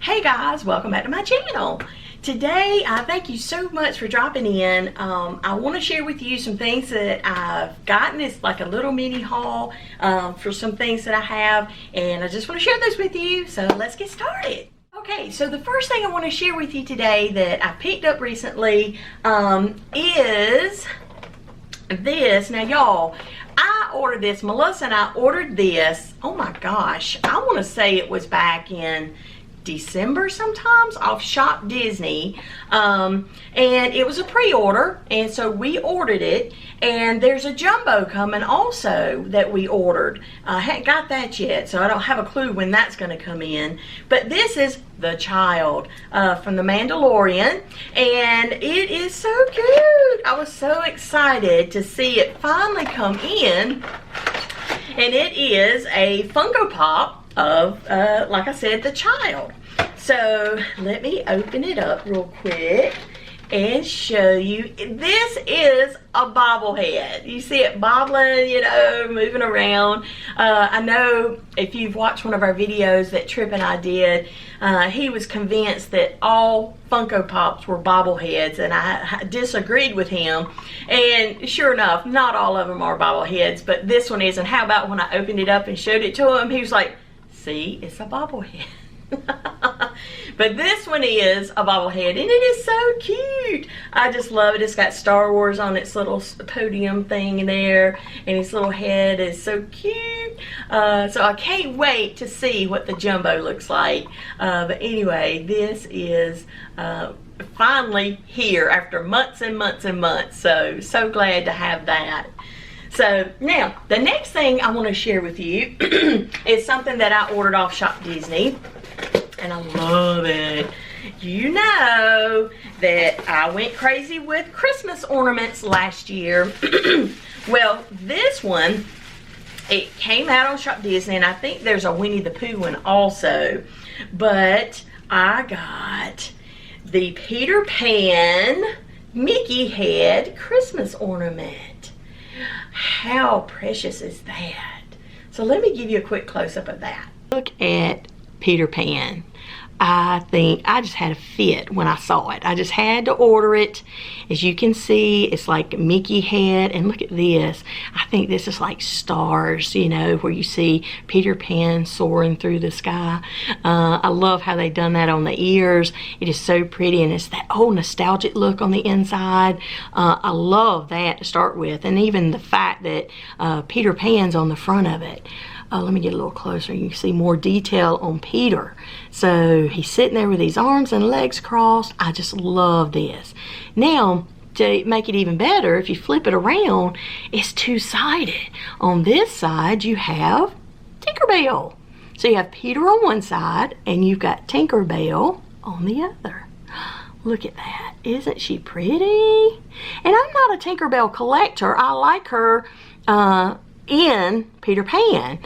Hey guys, welcome back to my channel. Today, I thank you so much for dropping in. I want to share with you some things that I've gotten. It's like a little mini haul for some things that I have, and I just want to share those with you. So let's get started. Okay, so the first thing I want to share with you today that I picked up recently is this. Now y'all, I ordered this. Melissa and I ordered this. Oh my gosh, I want to say it was back in December sometimes off Shop Disney, and it was a pre-order, and so we ordered it. And there's a jumbo coming also that we ordered. I haven't got that yet, so I don't have a clue when that's going to come in. But this is the child from the Mandalorian, and it is so cute. I was so excited to see it finally come in, and it is a Funko Pop of, like I said, the child. So let me open it up real quick and show you. This is a bobblehead. You see it bobbling, you know, moving around. I know if you've watched one of our videos that Tripp and I did, he was convinced that all Funko Pops were bobbleheads, and I disagreed with him. And sure enough, not all of them are bobbleheads, but this one is. And how about when I opened it up and showed it to him, he was like, see, it's a bobblehead. But this one is a bobblehead, and it is so cute. I just love it. It's got Star Wars on its little podium thing in there, and its little head is so cute. So I can't wait to see what the jumbo looks like. But anyway, this is finally here after months and months and months. So glad to have that. So now, the next thing I want to share with you is something that I ordered off Shop Disney, and I love it. You know that I went crazy with Christmas ornaments last year. Well, this one, it came out on Shop Disney, and I think there's a Winnie the Pooh one also. But I got the Peter Pan Mickey head Christmas ornament. How precious is that? So let me give you a quick close-up of that. Look at Peter Pan. I think I just had a fit when I saw it. I just had to order it. As you can see, it's like Mickey head, and look at this. I think this is like stars, you know, where you see Peter Pan soaring through the sky. I love how they done that on the ears. It is so pretty, and it's that old nostalgic look on the inside. I love that to start with, and even the fact that Peter Pan's on the front of it. Let me get a little closer. You can see more detail on Peter. So he's sitting there with his arms and legs crossed. I just love this. Now, to make it even better, if you flip it around, it's two-sided. On this side, you have Tinkerbell. So you have Peter on one side, and you've got Tinkerbell on the other. Look at that. Isn't she pretty? And I'm not a Tinkerbell collector. I like her in Peter Pan,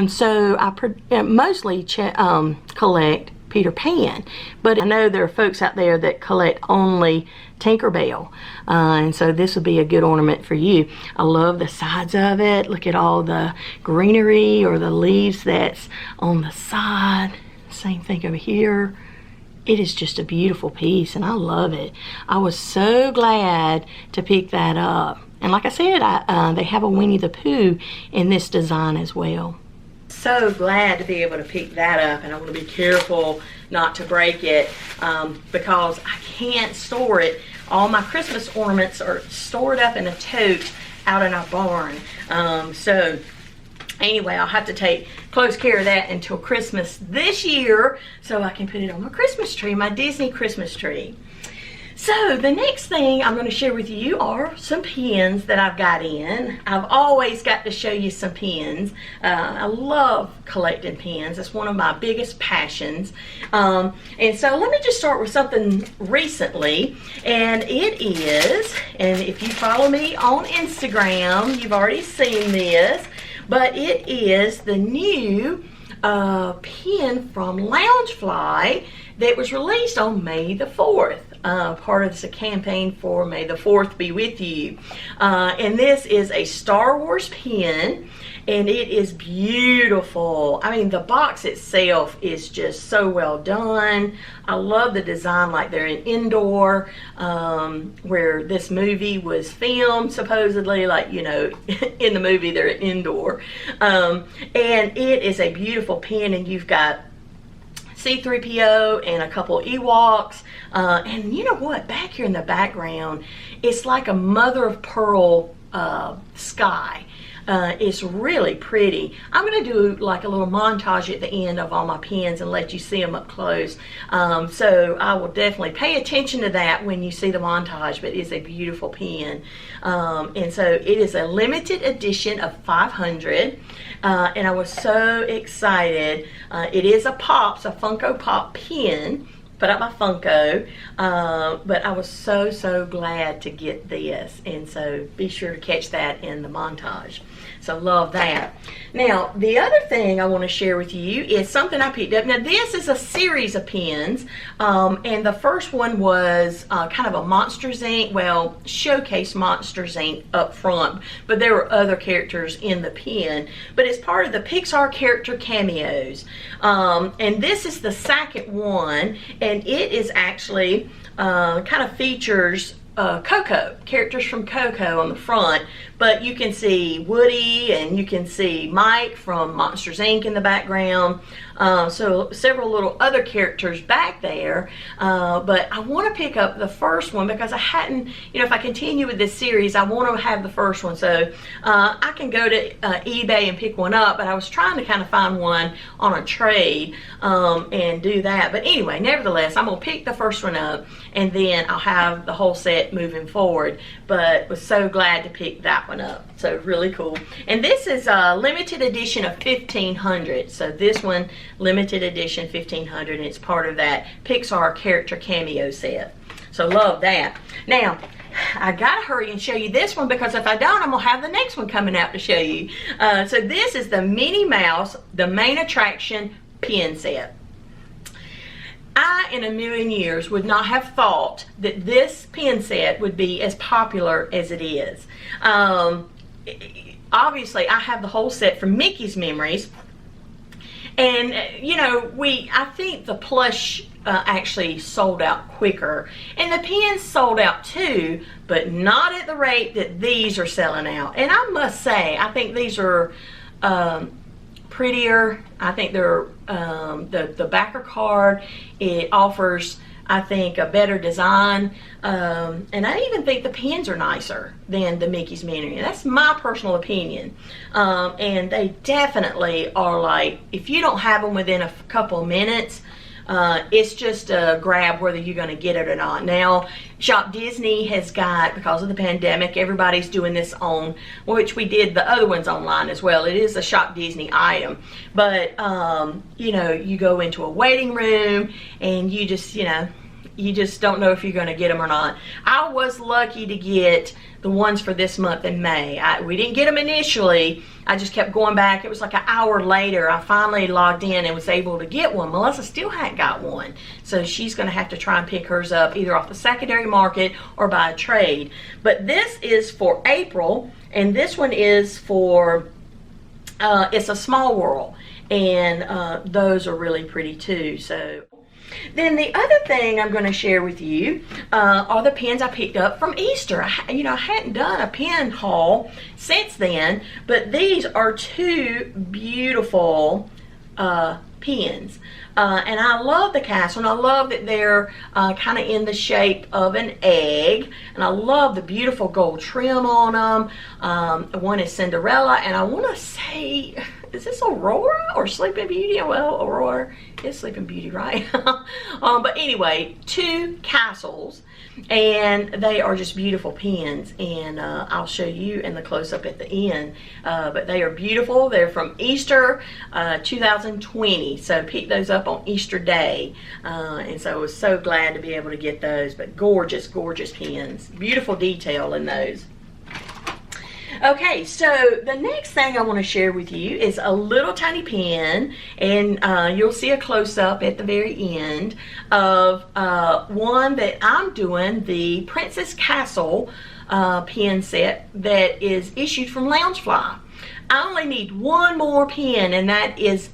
so I mostly collect Peter Pan, but I know there are folks out there that collect only Tinkerbell, and so this would be a good ornament for you. I love the sides of it. Look at all the greenery or the leaves that's on the side. Same thing over here. It is just a beautiful piece, and I love it. I was so glad to pick that up. And like I said, they have a Winnie the Pooh in this design as well. So glad to be able to pick that up, and I want to be careful not to break it because I can't store it. All my Christmas ornaments are stored up in a tote out in our barn. So anyway, I'll have to take close care of that until Christmas this year so I can put it on my Christmas tree, my Disney Christmas tree. So the next thing I'm going to share with you are some pins that I've got in. I've always got to show you some pins. I love collecting pins. It's one of my biggest passions. And so let me just start with something recently. And it is, and if you follow me on Instagram, you've already seen this, but it is the new pin from Loungefly that was released on May the 4th. part of this campaign for May the 4th be with you. And this is a Star Wars pen, and it is beautiful. I mean, the box itself is just so well done. I love the design, like they're in indoor, where this movie was filmed, supposedly, like, you know, in the movie they're indoor. And it is a beautiful pen, and you've got C-3PO and a couple Ewoks, and you know what, back here in the background, it's like a mother of pearl sky. It's really pretty. I'm going to do like a little montage at the end of all my pens and let you see them up close. So I will definitely pay attention to that when you see the montage, but it's a beautiful pen. And so it is a limited edition of 500. And I was so excited. It is a Pops, a Funko Pop pen. Put out my Funko, but I was so glad to get this, and so be sure to catch that in the montage. So love that. Now, the other thing I want to share with you is something I picked up. Now, this is a series of pens, and the first one was kind of a Monsters Inc., well, showcase Monsters Inc. up front, but there were other characters in the pen, but it's part of the Pixar character cameos. And this is the second one, and it is actually kind of features Coco, characters from Coco on the front, but you can see Woody and you can see Mike from Monsters Inc. in the background. So several little other characters back there, but I want to pick up the first one because I hadn't, you know, if I continue with this series, I want to have the first one. So I can go to eBay and pick one up, but I was trying to kind of find one on a trade and do that. But anyway, nevertheless, I'm going to pick the first one up, and then I'll have the whole set moving forward. But was so glad to pick that one up. So really cool. And this is a limited edition of 1500. So this one, limited edition 1500, and it's part of that Pixar character cameo set. So love that. Now, I gotta hurry and show you this one, because if I don't, I'm gonna have the next one coming out to show you. So this is the Minnie Mouse, the main attraction pen set. I, in a million years, would not have thought that this pen set would be as popular as it is. Obviously, I have the whole set from Mickey's Memories. And, you know, I think the plush actually sold out quicker. And the pens sold out too, but not at the rate that these are selling out. And I must say, I think these are prettier. I think they're, the backer card, it offers, I think, a better design. And I even think the pens are nicer than the Mickey's Memory. That's my personal opinion. And they definitely are, like, if you don't have them within a couple of minutes, it's just a grab whether you're going to get it or not. Now, Shop Disney has got, because of the pandemic, everybody's doing this on, which we did the other ones online as well. It is a Shop Disney item. But, you know, you go into a waiting room and you just, you know, you just don't know if you're going to get them or not. I was lucky to get the ones for this month in May. We didn't get them initially. I just kept going back. It was like an hour later, I finally logged in and was able to get one. Melissa still hadn't got one. So she's going to have to try and pick hers up either off the secondary market or by a trade. But this is for April, and this one is for, it's a Small World. And those are really pretty too. So then the other thing I'm going to share with you are the pens I picked up from Easter. I hadn't done a pen haul since then, but these are two beautiful pens. And I love the castle, and I love that they're kind of in the shape of an egg, and I love the beautiful gold trim on them. One is Cinderella, and I want to say, is this Aurora or Sleeping Beauty? Well, Aurora is Sleeping Beauty, right? But anyway, two castles, and they are just beautiful pens, and I'll show you in the close-up at the end. But they are beautiful. They're from Easter 2020, so pick those up on Easter Day, and so I was so glad to be able to get those. But gorgeous, gorgeous pens. Beautiful detail in those. Okay, so the next thing I want to share with you is a little tiny pen, and you'll see a close-up at the very end of one that I'm doing, the Princess Castle pen set that is issued from Loungefly. I only need one more pen, and that is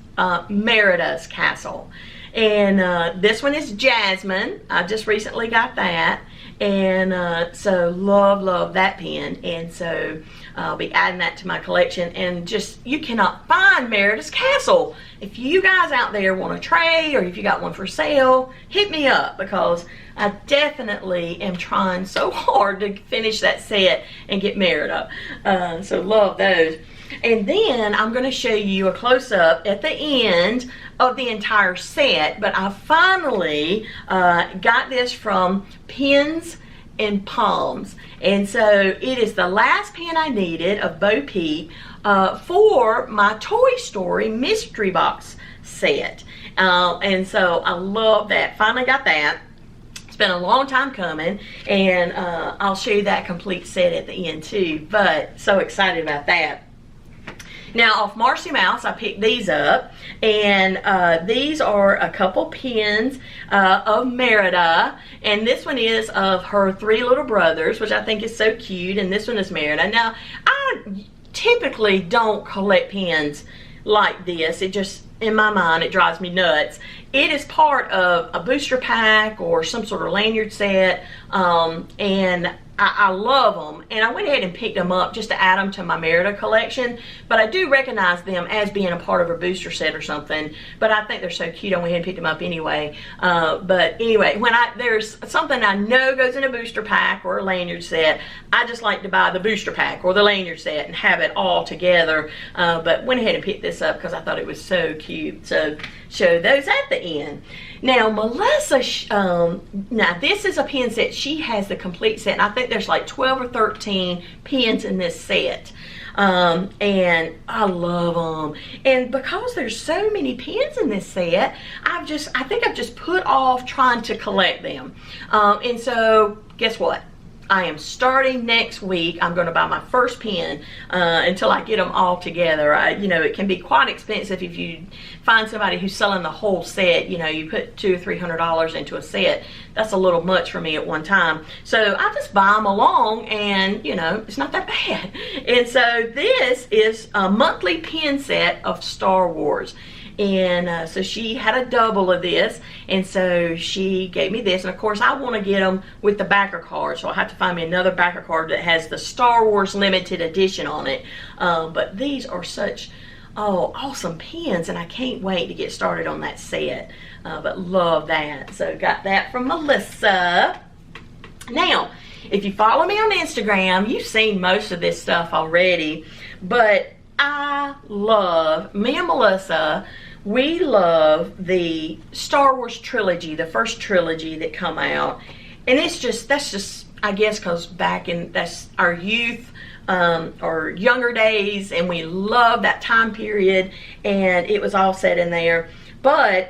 Merida's Castle. And this one is Jasmine. I just recently got that. And so love that pen. And so I'll be adding that to my collection. And just, you cannot find Merida's Castle. If you guys out there want a tray, or if you got one for sale, hit me up, because I definitely am trying so hard to finish that set and get Merida. So love those. And then I'm going to show you a close-up at the end of the entire set, but I finally got this from Pens and Palms, and so it is the last pen I needed of Bo Peep for my Toy Story mystery box set, and so I love that. Finally got that. It's been a long time coming, and I'll show you that complete set at the end too, but so excited about that. Now, off Marcy Mouse, I picked these up, and these are a couple pens of Merida, and this one is of her 3 little brothers, which I think is so cute, and this one is Merida. Now, I typically don't collect pens like this. It just, in my mind, it drives me nuts. It is part of a booster pack or some sort of lanyard set, and I love them, and I went ahead and picked them up just to add them to my Merida collection, but I do recognize them as being a part of a booster set or something, but I think they're so cute I went ahead and picked them up anyway. But anyway, when there's something I know goes in a booster pack or a lanyard set, I just like to buy the booster pack or the lanyard set and have it all together, but went ahead and picked this up because I thought it was so cute. So show those at the end. Now Melissa, now this is a pen set. She has the complete set, and I think there's like 12 or 13 pens in this set, and I love them. And because there's so many pens in this set, I think I've just put off trying to collect them, and so guess what? I am starting next week. I'm going to buy my first pen until I get them all together. You know, it can be quite expensive if you find somebody who's selling the whole set. You know, you put $200 or $300 into a set. That's a little much for me at one time. So I just buy them along, and you know, it's not that bad. And so this is a monthly pen set of Star Wars. And so she had a double of this, and so she gave me this, and of course I want to get them with the backer card, so I'll have to find me another backer card that has the Star Wars limited edition on it. But these are such awesome pens, and I can't wait to get started on that set. But love that. So got that from Melissa. Now, if you follow me on Instagram, you've seen most of this stuff already, but me and Melissa, we love the Star Wars trilogy, the first trilogy that come out. And that's just, I guess, because that's our youth, or younger days, and we love that time period, and it was all set in there. But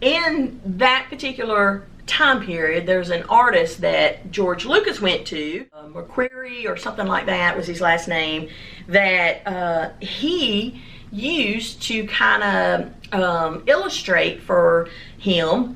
in that particular time period, there's an artist that George Lucas went to, McQuarrie or something like that was his last name, that he used to kind of illustrate for him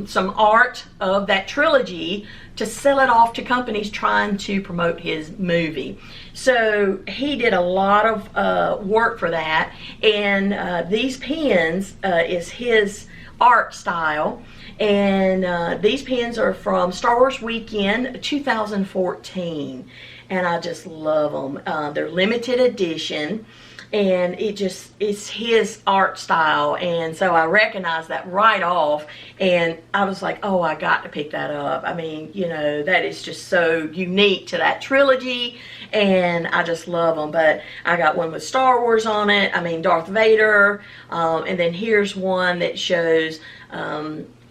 some art of that trilogy to sell it off to companies trying to promote his movie. So he did a lot of work for that, and these pens is his art style. And these pens are from Star Wars Weekend 2014, and I just love them. They're limited edition, and it's his art style, and so I recognized that right off, and I was like, oh, I got to pick that up. I mean, you know, that is just so unique to that trilogy, and I just love them. But I got one with Star Wars on it, I mean Darth Vader, and then here's one that shows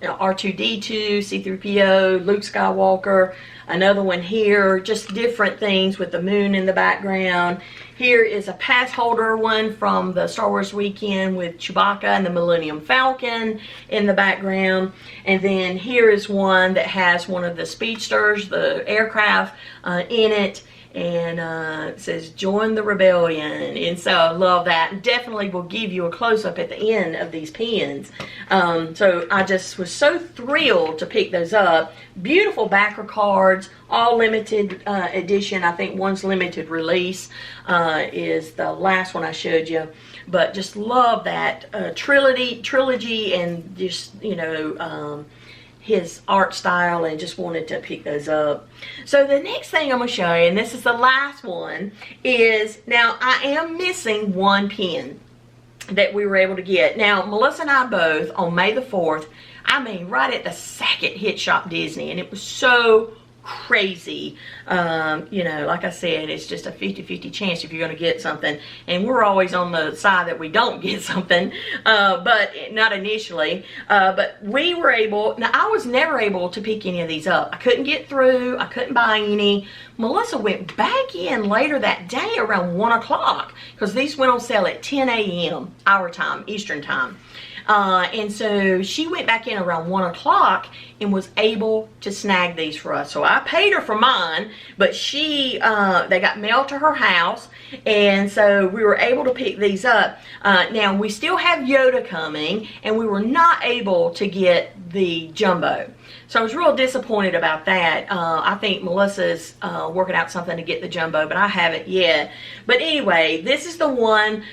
R2-D2, C-3PO, Luke Skywalker, another one here, just different things with the moon in the background. Here is a pass holder one from the Star Wars Weekend with Chewbacca and the Millennium Falcon in the background. And then here is one that has one of the speedsters, the aircraft, in it. and it says join the rebellion, and so I love that. Definitely will give you a close-up at the end of these pins. So I just was so thrilled to pick those up. Beautiful backer cards, all limited edition. I think one's limited release is the last one I showed you, but just love that trilogy, and just, you know, his art style, and just wanted to pick those up. So the next thing I'm going to show you, and this is the last one, is, now I am missing one pin that we were able to get. Now Melissa and I both, on May the 4th, I mean right at the second hit Shop Disney, and it was so crazy. You know, like I said, it's just a 50-50 chance if you're going to get something, and we're always on the side that we don't get something, but not initially. But we were able, now I was never able to pick any of these up. I couldn't get through, I couldn't buy any. Melissa went back in later that day around 1 o'clock, because these went on sale at 10 a.m. our time, Eastern time. And so she went back in around 1 o'clock and was able to snag these for us. So I paid her for mine, but she, they got mailed to her house, and so we were able to pick these up. Now we still have Yoda coming, and we were not able to get the jumbo. So I was real disappointed about that. I think Melissa's working out something to get the jumbo, but I haven't yet. But anyway, this is the one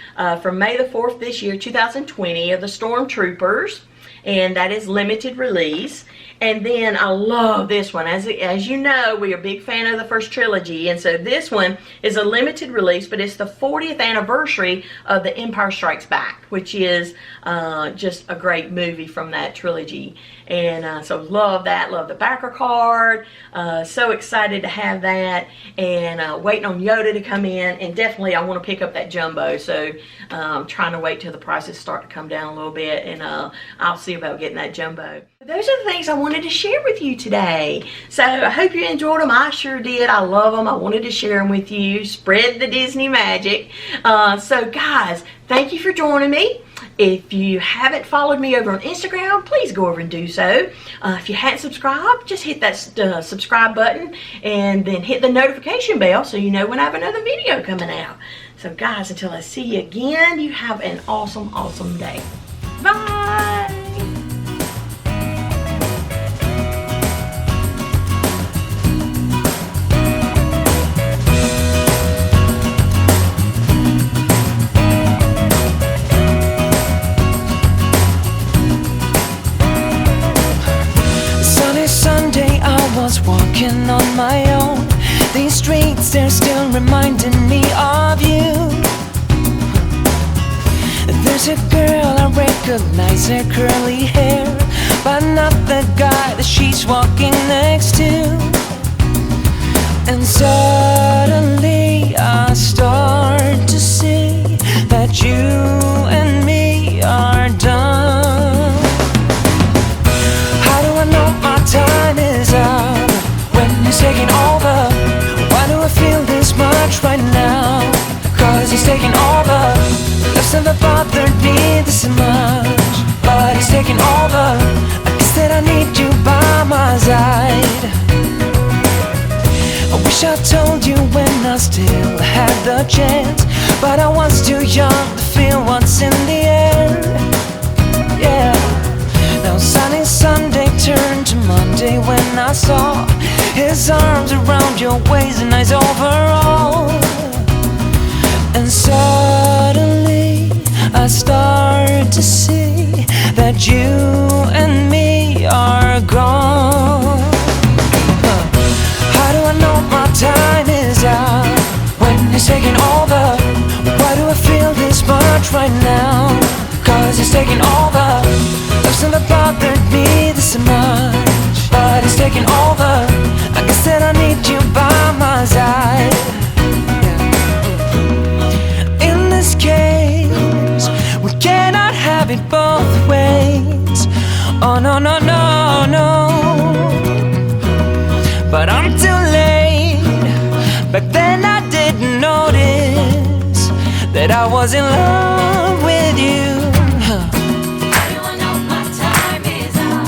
from May the 4th this year, 2020, of the Stormtroopers, and that is limited release. And then I love this one. As you know, we are a big fan of the first trilogy, and so this one is a limited release, but it's the 40th anniversary of The Empire Strikes Back, which is just a great movie from that trilogy. And so love that, love the backer card, so excited to have that, and waiting on Yoda to come in, and definitely I want to pick up that jumbo, so trying to wait till the prices start to come down a little bit, and I'll see about getting that jumbo. Those are the things I wanted to share with you today. So I hope you enjoyed them. I sure did. I love them. I wanted to share them with you. Spread the Disney magic. So guys, thank you for joining me. If you haven't followed me over on Instagram, please go over and do so. If you hadn't subscribed, just hit that subscribe button, and then hit the notification bell so you know when I have another video coming out. So guys, until I see you again, you have an awesome, awesome day. Bye! Walking on my own, these streets, they're still reminding me of you. There's a girl, I recognize her curly hair, but not the guy that she's walking next to. And suddenly I start to see that you and me are done. How do I know my time is up? He's taking over. Why do I feel this much right now? Cause he's taking over. Love's never bothered me this much, but he's taking over. I guess that I need you by my side. I wish I told you when I still had the chance, but I was too young to feel what's in the air. Yeah. Now sunny Sunday turned to Monday when I saw his arms around your waist and nice overall. And suddenly I start to see that you and me are gone. How do I know my time is up when he's taking over? Why do I feel this much right now? Cause he's taking over. Love's never bothered me this much, but he's taking over. I guess that I need you by my side. In this case, we cannot have it both ways. Oh no, no, no, no. But I'm too late. Back then I didn't notice that I was in love with you. How do I know my time is up?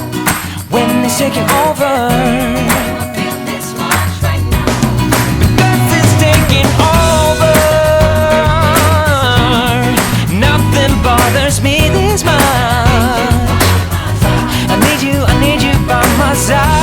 When he's taking over. I feel this much right now. Because it's 'cause I